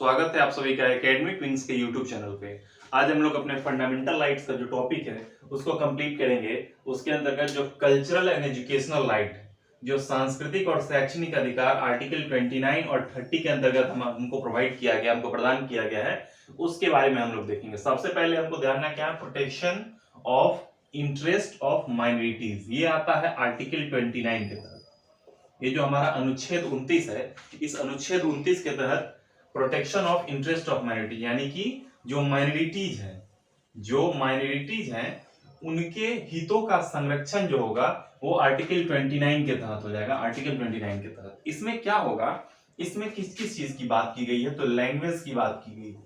स्वागत है आप सभी का एकेडमिक विंग्स के यूट्यूब चैनल पे। आज हम लोग अपने फंडामेंटल राइट्स का जो टॉपिक है उसको कंप्लीट करेंगे। उसके अंतर्गत जो कल्चरल एंड एजुकेशनल राइट, जो सांस्कृतिक और शैक्षणिक अधिकार आर्टिकल 29 और 30 के अंतर्गत हमको प्रोवाइड किया गया, हमको प्रदान किया गया है, उसके बारे में हम लोग देखेंगे। सबसे पहले हमको ध्यान रखना क्या है, protection of interest of minorities, ये आता है आर्टिकल 29 के तहत। ये जो हमारा अनुच्छेद 29 है, इस अनुच्छेद 29 के तहत protection of interest of minority, यानी कि जो माइनॉरिटीज हैं उनके हितों का संरक्षण जो होगा वो आर्टिकल 29 के तहत हो जाएगा। आर्टिकल 29 के तहत इसमें क्या होगा, इसमें किस किस चीज की बात की गई है, तो लैंग्वेज की बात की गई है,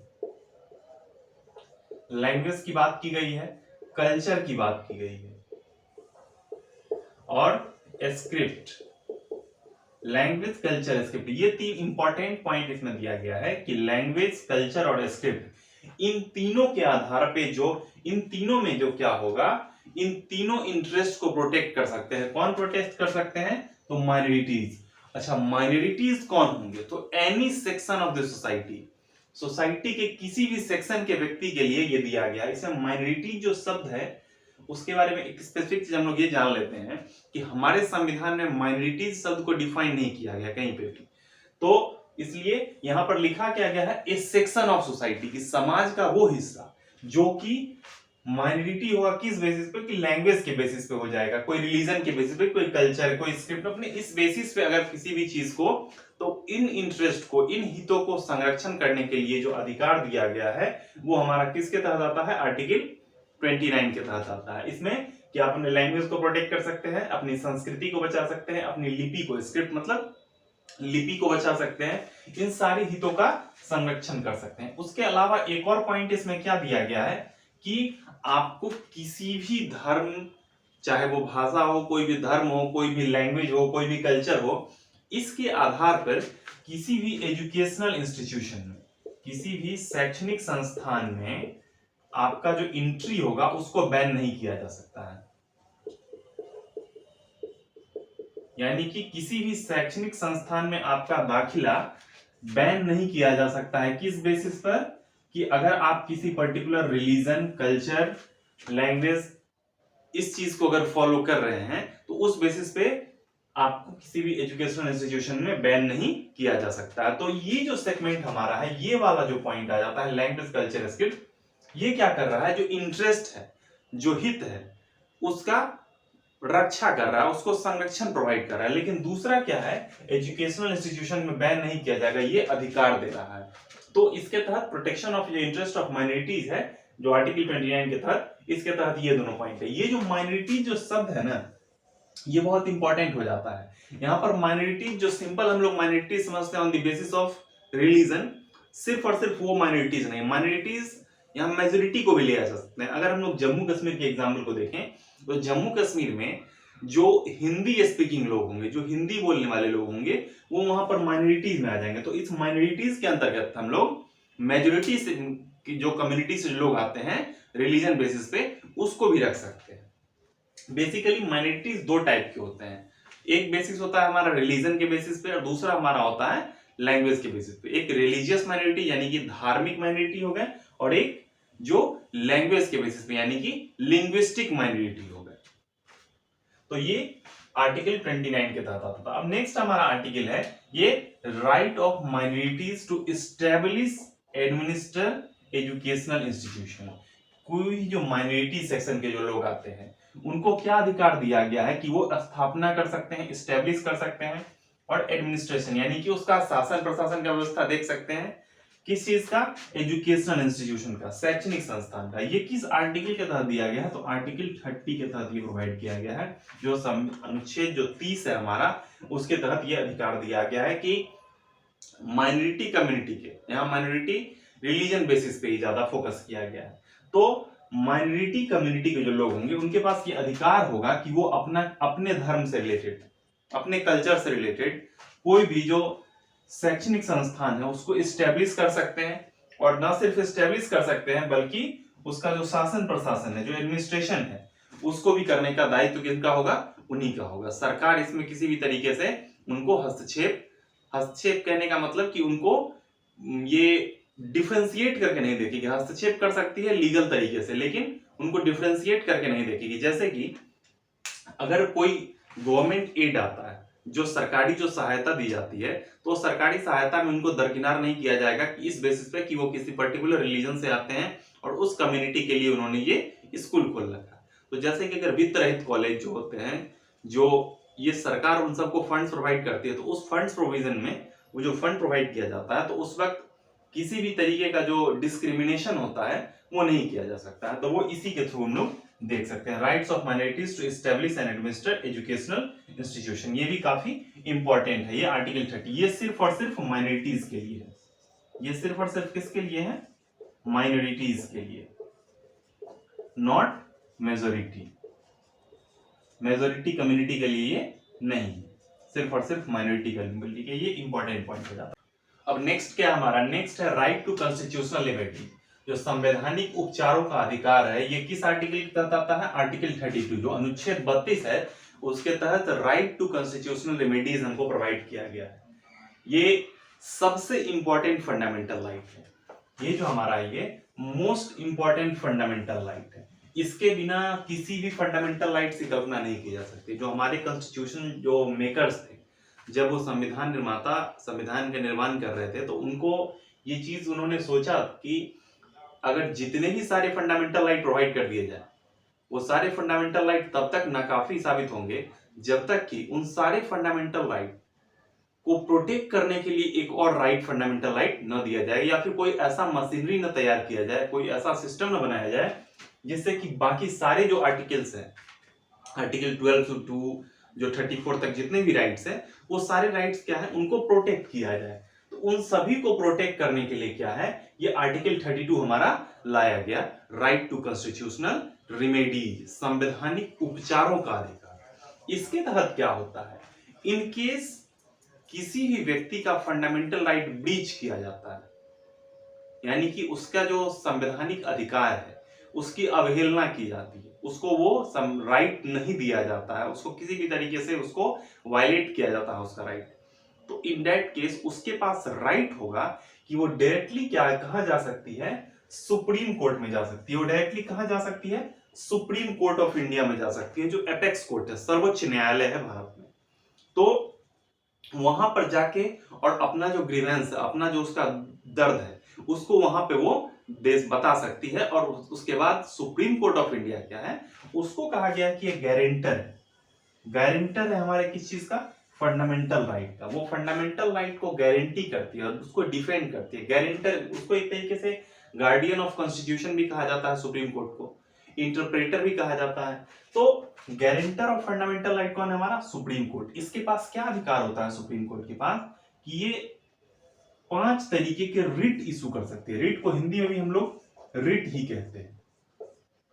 लैंग्वेज की बात की गई है, कल्चर की बात की गई है और स्क्रिप्ट। लैंग्वेज, कल्चर, स्क्रिप्ट, ये तीन इंपॉर्टेंट पॉइंट इसमें दिया गया है कि लैंग्वेज, कल्चर और स्क्रिप्ट, इन तीनों के आधार पे इन तीनों में जो क्या होगा, इन तीनों इंटरेस्ट को प्रोटेक्ट कर सकते हैं। कौन प्रोटेक्ट कर सकते हैं, तो माइनॉरिटीज। अच्छा, माइनॉरिटीज कौन होंगे, तो any section of the society के किसी भी सेक्शन के व्यक्ति के लिए ये दिया गया है। इसमें माइनॉरिटी जो शब्द है उसके बारे में एक स्पेसिफिक चीज हम लोग ये जान लेते हैं कि हमारे संविधान में माइनॉरिटीज शब्द को डिफाइन नहीं किया गया कहीं पे भी, तो इसलिए यहां पर लिखा क्या गया है, ए सेक्शन ऑफ सोसाइटी, की समाज का वो हिस्सा जो कि माइनॉरिटी होगा। किस बेसिस पे, कि लैंग्वेज के बेसिस पे हो जाएगा, कोई रिलीजन के बेसिस पे, कोई कल्चर, कोई स्क्रिप्ट, अपने इस बेसिस पे अगर किसी भी चीज को, तो इन इंटरेस्ट को, इन हितों को संरक्षण करने के लिए जो अधिकार दिया गया है वो हमारा किसके तहत आता है, आर्टिकल 29 के तहत आता है। इसमें कि आप अपने लैंग्वेज को प्रोटेक्ट कर सकते हैं, अपनी संस्कृति को बचा सकते हैं, अपनी लिपि को, स्क्रिप्ट मतलब लिपि को बचा सकते हैं, इन सारी हितों का संरक्षण कर सकते हैं। उसके अलावा एक और पॉइंट इसमें क्या दिया गया है कि आपको किसी भी धर्म, चाहे वो भाषा हो, कोई भी धर्म हो, कोई भी लैंग्वेज हो, कोई भी कल्चर हो, इसके आधार पर किसी भी एजुकेशनल इंस्टीट्यूशन में, किसी भी शैक्षणिक संस्थान में आपका जो एंट्री होगा उसको बैन नहीं किया जा सकता है। यानी कि किसी भी शैक्षणिक संस्थान में आपका दाखिला बैन नहीं किया जा सकता है। किस बेसिस पर, कि अगर आप किसी पर्टिकुलर रिलीजन, कल्चर, लैंग्वेज, इस चीज को अगर फॉलो कर रहे हैं तो उस बेसिस पे आपको किसी भी एजुकेशनल इंस्टीट्यूशन में बैन नहीं किया जा सकता है। तो ये जो सेगमेंट हमारा है, ये वाला जो पॉइंट आ जाता है, लैंग्वेज, कल्चर, स्किल्स, ये क्या कर रहा है, जो इंटरेस्ट है, जो हित है, उसका रक्षा कर रहा है, उसको संरक्षण प्रोवाइड कर रहा है। लेकिन दूसरा क्या है, एजुकेशनल इंस्टीट्यूशन में बैन नहीं किया जाएगा, ये अधिकार दे रहा है। तो इसके तहत प्रोटेक्शन ऑफ जो इंटरेस्ट ऑफ माइनॉरिटीज है, जो आर्टिकल 29 के तहत, इसके तहत ये दोनों पॉइंट है। ये जो माइनॉरिटी जो शब्द है ना, ये बहुत इंपॉर्टेंट हो जाता है। यहाँ पर माइनॉरिटी जो सिंपल हम लोग माइनॉरिटी समझते हैं on the basis of religion, सिर्फ और सिर्फ वो माइनॉरिटीज नहीं, माइनॉरिटीज यहाँ मेजोरिटी को भी ले आ सकते हैं। अगर हम लोग जम्मू कश्मीर के एग्जाम्पल को देखें तो जम्मू कश्मीर में जो हिंदी स्पीकिंग लोग होंगे, जो हिंदी बोलने वाले लोग होंगे, वो वहां पर माइनॉरिटीज में आ जाएंगे। तो इस माइनॉरिटीज के अंतर्गत हम लोग मेजोरिटी से की जो कम्युनिटी से लोग आते हैं रिलीजन बेसिस पे, उसको भी रख सकते हैं। बेसिकली माइनॉरिटीज दो टाइप के होते हैं, एक बेसिस होता है हमारा रिलीजन के बेसिस पे और दूसरा हमारा होता है लैंग्वेज के बेसिस पे। एक रिलीजियस माइनॉरिटी यानी कि धार्मिक माइनॉरिटी हो गए, और एक जो लैंग्वेज के बेसिस पे यानी कि लिंग्विस्टिक माइनॉरिटी हो गए। तो ये आर्टिकल 29 के तहत आता था। अब नेक्स्ट हमारा आर्टिकल है ये, right of minorities to establish, administer educational institution. कोई जो माइनॉरिटी सेक्शन के जो लोग आते हैं उनको क्या अधिकार दिया गया है कि वो स्थापना कर सकते हैं, एस्टैब्लिश कर सकते हैं, और एडमिनिस्ट्रेशन यानी कि उसका शासन प्रशासन का व्यवस्था देख सकते हैं। किस चीज का, एजुकेशनल इंस्टीट्यूशन का, शैक्षणिक संस्थान का। ये किस आर्टिकल के तहत दिया गया है, तो आर्टिकल 30 के तहत ये प्रोवाइड किया गया है। जो अनुच्छेद जो 30 है हमारा, उसके तहत ये अधिकार दिया गया है कि माइनॉरिटी कम्युनिटी के, यहाँ माइनॉरिटी रिलीजन बेसिस पे ही ज्यादा फोकस किया गया है, तो माइनॉरिटी कम्युनिटी के जो लोग होंगे उनके पास ये अधिकार होगा कि वो अपने धर्म से रिलेटेड, अपने कल्चर से रिलेटेड कोई भी जो शैक्षणिक संस्थान है उसको एस्टैब्लिश कर सकते हैं। और ना सिर्फ एस्टैब्लिश कर सकते हैं बल्कि उसका जो शासन प्रशासन है, जो एडमिनिस्ट्रेशन है, उसको भी करने का दायित्व किसका होगा, उन्हीं का होगा। सरकार इसमें किसी भी तरीके से उनको हस्तक्षेप कहने का मतलब कि उनको ये डिफरेंशिएट करके नहीं देखेगी। हस्तक्षेप कर सकती है लीगल तरीके से, लेकिन उनको डिफरेंशिएट करके नहीं देखेगी। जैसे कि अगर कोई गवर्नमेंट एड आता है, जो सरकारी जो सहायता दी जाती है, तो सरकारी सहायता में उनको दरकिनार नहीं किया जाएगा कि इस बेसिस पे कि वो किसी पर्टिकुलर रिलीजन से आते हैं और उस कम्युनिटी के लिए उन्होंने ये स्कूल खोल रखा। तो जैसे कि अगर वित्त रहित कॉलेज जो होते हैं, जो ये सरकार उन सबको फंड्स प्रोवाइड करती है, तो उस फंड्स प्रोविजन में वो जो फंड प्रोवाइड किया जाता है, तो उस वक्त किसी भी तरीके का जो डिस्क्रिमिनेशन होता है वो नहीं किया जा सकता है। तो वो इसी के थ्रू हम लोग देख सकते हैं। Rights of minorities to establish and administer educational institution, ये भी काफी इंपॉर्टेंट है। ये आर्टिकल 30 ये सिर्फ और सिर्फ माइनॉरिटीज के लिए है। ये सिर्फ और सिर्फ किसके लिए है? माइनॉरिटीज के लिए, नॉट मेजोरिटी। मेजोरिटी कम्युनिटी के लिए ये नहीं, सिर्फ और सिर्फ माइनॉरिटी कम्युनिटी के लिए इंपॉर्टेंट पॉइंट हो जाता है। अब नेक्स्ट क्या हमारा? नेक्स्ट है राइट टू कॉन्स्टिट्यूशनल लिबर्टी, जो संवैधानिक उपचारों का अधिकार है। ये किस आर्टिकल के तहत आता है? आर्टिकल 32, जो अनुच्छेद 32 है उसके तहत राइट टू कॉन्स्टिट्यूशनल रेमेडीज हमको प्रोवाइड किया गया है। ये सबसे इंपॉर्टेंट फंडामेंटल राइट है। ये जो हमारा ये मोस्ट इंपॉर्टेंट फंडामेंटल राइट है। इसके बिना किसी भी फंडामेंटल राइट की कल्पना नहीं की जा सकती। जो हमारे कॉन्स्टिट्यूशन जो मेकर्स थे, जब वो संविधान निर्माता संविधान का निर्माण कर रहे थे, तो उनको ये चीज उन्होंने सोचा कि अगर जितने भी सारे फंडामेंटल राइट प्रोवाइड कर दिए जाए, वो सारे फंडामेंटल राइट तब तक नाकाफी साबित होंगे जब तक कि उन सारे फंडामेंटल राइट को प्रोटेक्ट करने के लिए एक और राइट फंडामेंटल राइट न दिया जाए, या फिर कोई ऐसा मशीनरी न तैयार किया जाए, कोई ऐसा सिस्टम न बनाया जाए जिससे कि बाकी सारे जो आर्टिकल्स हैं, आर्टिकल 12 से 2 जो 34 तक जितने भी राइट्स हैं, वो सारे राइट्स क्या है, उनको प्रोटेक्ट किया जाए। तो उन सभी को प्रोटेक्ट करने के लिए क्या है, ये आर्टिकल 32 हमारा लाया गया, राइट टू कॉन्स्टिट्यूशनल रिमेडी, संवैधानिक उपचारों का अधिकार। इसके तहत क्या होता है, इन केस किसी भी व्यक्ति का फंडामेंटल राइट ब्रीच किया जाता है, यानी कि उसका जो संवैधानिक अधिकार है उसकी अवहेलना की जाती है, उसको वो राइट नहीं दिया जाता है, उसको किसी भी तरीके से उसको वायलेट किया जाता है उसका राइट, तो इन दैट केस उसके पास राइट होगा कि वो डायरेक्टली क्या कहा जा सकती है, सुप्रीम कोर्ट में जा सकती है। वो डायरेक्टली कहा जा सकती है, सुप्रीम कोर्ट ऑफ इंडिया में जा सकती है, जो एपेक्स कोर्ट है, सर्वोच्च न्यायालय है भारत में। तो वहां पर जाके और अपना जो ग्रीवेंस है, अपना जो उसका दर्द है, उसको वहां पे वो देश बता सकती है। और उसके बाद सुप्रीम कोर्ट ऑफ इंडिया क्या है, उसको कहा गया है कि एक गारंटर है। गारंटर है हमारे किस चीज का? फंडामेंटल राइट का। वो फंडामेंटल राइट को गारंटी करती है और उसको डिफेंड करती है। गारंटर, उसको एक तरीके से गार्डियन ऑफ कॉन्स्टिट्यूशन भी कहा जाता है, सुप्रीम कोर्ट को इंटरप्रेटर भी कहा जाता है। तो गारंटर ऑफ फंडामेंटल राइट कौन है? हमारा सुप्रीम कोर्ट। इसके पास क्या अधिकार होता है सुप्रीम कोर्ट के पास, कि ये 5 तरीके के रिट इशू कर सकती है। रिट को हिंदी में भी हम लोग रिट ही कहते हैं।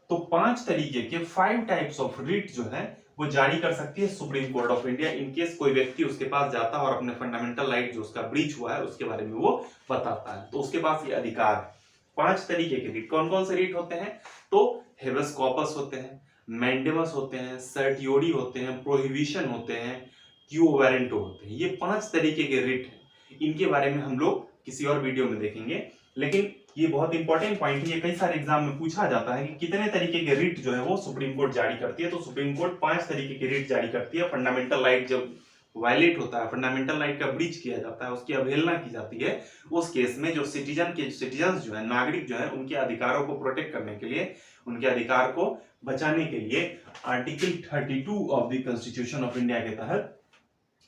तो 5 तरीके के 5 टाइप्स ऑफ रिट जो है वो जारी कर सकती है supreme court of India, in case कोई व्यक्ति उसके पास जाता है और अपने फंडामेंटल राइट जो उसका ब्रीच हुआ है उसके बारे में वो बताता है, तो उसके पास ये अधिकार है। 5 तरीके के रिट, कौन कौन से रिट होते हैं? तो हेबस कॉर्पस होते हैं, मैंडेमस होते हैं, सर्टियोरी होते हैं, प्रोहिबिशन होते हैं, क्यू वारंटो होते हैं। ये 5 तरीके के रिट हैं। इनके बारे में हम लोग किसी और वीडियो में देखेंगे, लेकिन ये बहुत इंपॉर्टेंट पॉइंट है। ये कई सारे एग्जाम में पूछा जाता है कि कितने तरीके के रिट जो है वो सुप्रीम कोर्ट जारी करती है। तो सुप्रीम कोर्ट 5 तरीके के रिट जारी करती है। फंडामेंटल राइट जब वायलेट होता है, फंडामेंटल राइट का ब्रीच किया जाता है, उसकी अवहेलना की जाती है, उस केस में जो सिटीजन जो है, नागरिक जो है, उनके अधिकारों को प्रोटेक्ट करने के लिए, उनके अधिकार को बचाने के लिए article 32 of the constitution of India के तहत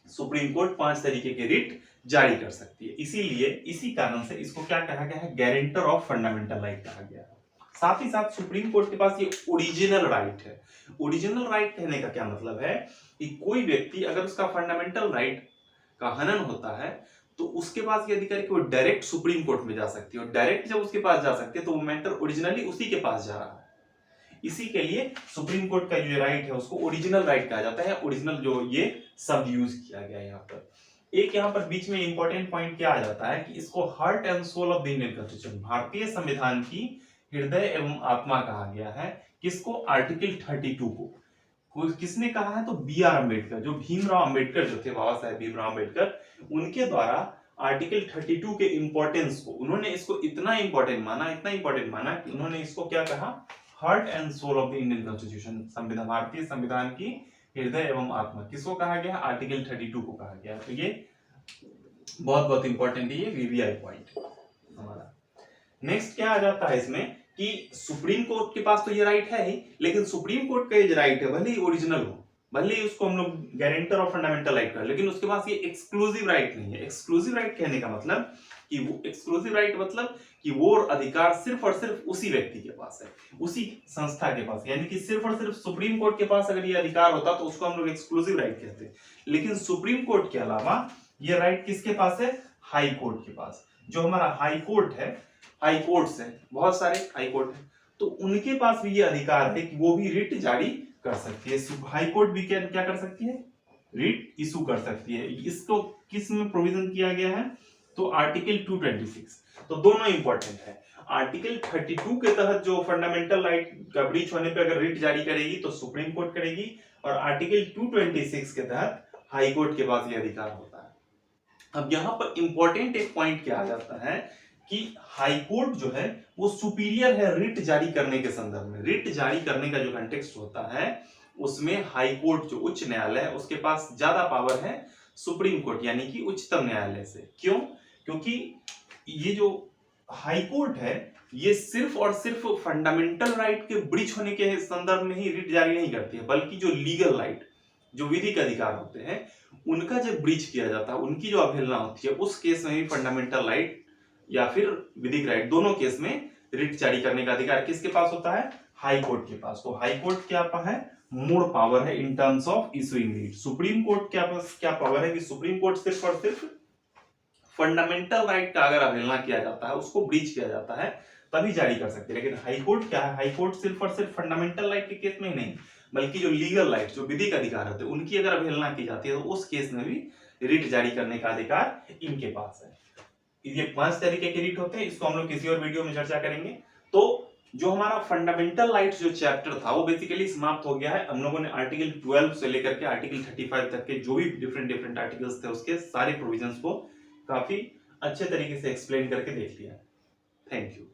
सुप्रीम कोर्ट 5 तरीके के रिट जारी कर सकती है। इसीलिए इसी कारण से इसको क्या कहा गया है, गारंटर ऑफ फंडामेंटल राइट कहा गया है। साथ ही साथ सुप्रीम कोर्ट के पास ये ओरिजिनल राइट है। ओरिजिनल राइट कहने का क्या मतलब है कि कोई व्यक्ति अगर उसका फंडामेंटल राइट का हनन होता है तो उसके पास ये अधिकार है कि वो डायरेक्ट सुप्रीम कोर्ट में जा सकती है, और डायरेक्ट जब उसके पास जा सकती है तो वो मैटर ओरिजिनली उसी के पास जा रहा है। इसी के लिए सुप्रीम कोर्ट का जो राइट है उसको ओरिजिनल राइट कहा जाता है। ओरिजिनल जो ये शब्द यूज किया गया है यहाँ पर। एक यहाँ पर बीच में इंपॉर्टेंट पॉइंट क्या आ जाता है कि इसको heart and soul of the Indian constitution, भारतीय संविधान की हृदय एवं आत्मा कहा गया है। किसको? आर्टिकल 32 को। किसने कहा है? तो बी आर अम्बेडकर, जो भीमराव अम्बेडकर जो थे, बाबा साहेब भीमराव अम्बेडकर, उनके द्वारा आर्टिकल 32 के इंपॉर्टेंस को, उन्होंने इसको इतना इंपॉर्टेंट माना कि उन्होंने इसको क्या कहा, heart and soul of the Indian constitution, संविधान, भारतीय संविधान की हृदय एवं आत्मा, किसको कहा गया, आर्टिकल 32 को कहा गया। तो ये बहुत बहुत इंपॉर्टेंट है, ये वीवीआई पॉइंट हमारा। नेक्स्ट क्या आ जाता है इसमें कि सुप्रीम कोर्ट के पास तो ये राइट है ही, लेकिन सुप्रीम कोर्ट का ये राइट है, भले ही ओरिजिनल हो, भले ही उसको हम लोग गारंटर ऑफ फंडामेंटल राइट कर, लेकिन उसके पास ये एक्सक्लूसिव राइट नहीं है। एक्सक्लूसिव राइट कहने का मतलब कि वो एक्सक्लूसिव राइट मतलब कि वो अधिकार सिर्फ और सिर्फ उसी व्यक्ति के पास है, उसी संस्था के पास, यानी कि सिर्फ और सिर्फ सुप्रीम कोर्ट के पास अगर ये अधिकार होता तो उसको हम लोग एक्सक्लूसिव राइट कहते। लेकिन सुप्रीम कोर्ट के अलावा ये राइट किसके पास है, हाई कोर्ट के पास। जो हमारा हाई कोर्ट है, हाई कोर्ट्स है, बहुत सारे हाई कोर्ट है, तो उनके पास भी ये अधिकार है कि वो भी रिट जारी कर सकती है। हाई कोर्ट भी क्या क्या कर सकती है, रिट इशू कर सकती है। इसको किस में प्रोविजन किया गया है, तो आर्टिकल 226। तो दोनों इंपॉर्टेंट है। आर्टिकल 32 के तहत जो फंडामेंटल राइट का ब्रीच होने पे अगर रिट जारी करेगी तो सुप्रीम कोर्ट करेगी, और आर्टिकल 226 के तहत हाई कोर्ट के पास ये अधिकार होता है। अब यहाँ पर इंपॉर्टेंट एक पॉइंट क्या आ जाता है कि हाई कोर्ट जो है वो सुपीरियर है रिट जारी करने के संदर्भ में। रिट जारी करने का जो कंटेक्स्ट होता है उसमें हाई कोर्ट जो उच्च न्यायालय है उसके पास ज्यादा पावर है सुप्रीम कोर्ट यानी कि उच्चतम न्यायालय से। क्यों, क्योंकि ये जो हाई कोर्ट है ये सिर्फ और सिर्फ फंडामेंटल राइट के ब्रीच होने के संदर्भ में ही रिट जारी नहीं करती है, बल्कि जो लीगल राइट, जो विधिक अधिकार होते हैं उनका जब ब्रीच किया जाता है, उनकी जो अवहेलना होती है, उस केस में भी फंडामेंटल राइट या फिर विधिक राइट, दोनों केस में रिट जारी करने का अधिकार किसके पास होता है, हाई कोर्ट के पास। तो हाई कोर्ट क्या है, मोर पावर है in terms of issuing writ. Supreme court क्या पावर है कि सुप्रीम कोर्ट सिर्फ और सिर्फ फंडामेंटल राइट का अगर अवहेलना किया जाता है, उसको ब्रीच किया जाता है, तभी जारी कर सकते हैं। लेकिन हाई कोर्ट क्या है, हाई कोर्ट सिर्फ और सिर्फ फंडामेंटल राइट के केस में ही नहीं, बल्कि जो लीगल राइट, जो विधिक अधिकार होते हैं, उनकी अगर अवहेलना की जाती है तो उस केस में भी रिट जारी करने का अधिकार इनके पास है। ये 5 तरीके के रिट होते हैं, इसको हम लोग किसी और वीडियो में चर्चा करेंगे। तो जो हमारा फंडामेंटल राइट्स जो चैप्टर था वो बेसिकली समाप्त हो गया है। हम लोगों ने आर्टिकल 12 से लेकर के आर्टिकल 35 तक के जो भी डिफरेंट आर्टिकल्स थे उसके सारे प्रोविजंस को काफी अच्छे तरीके से एक्सप्लेन करके देख लिया। Thank you.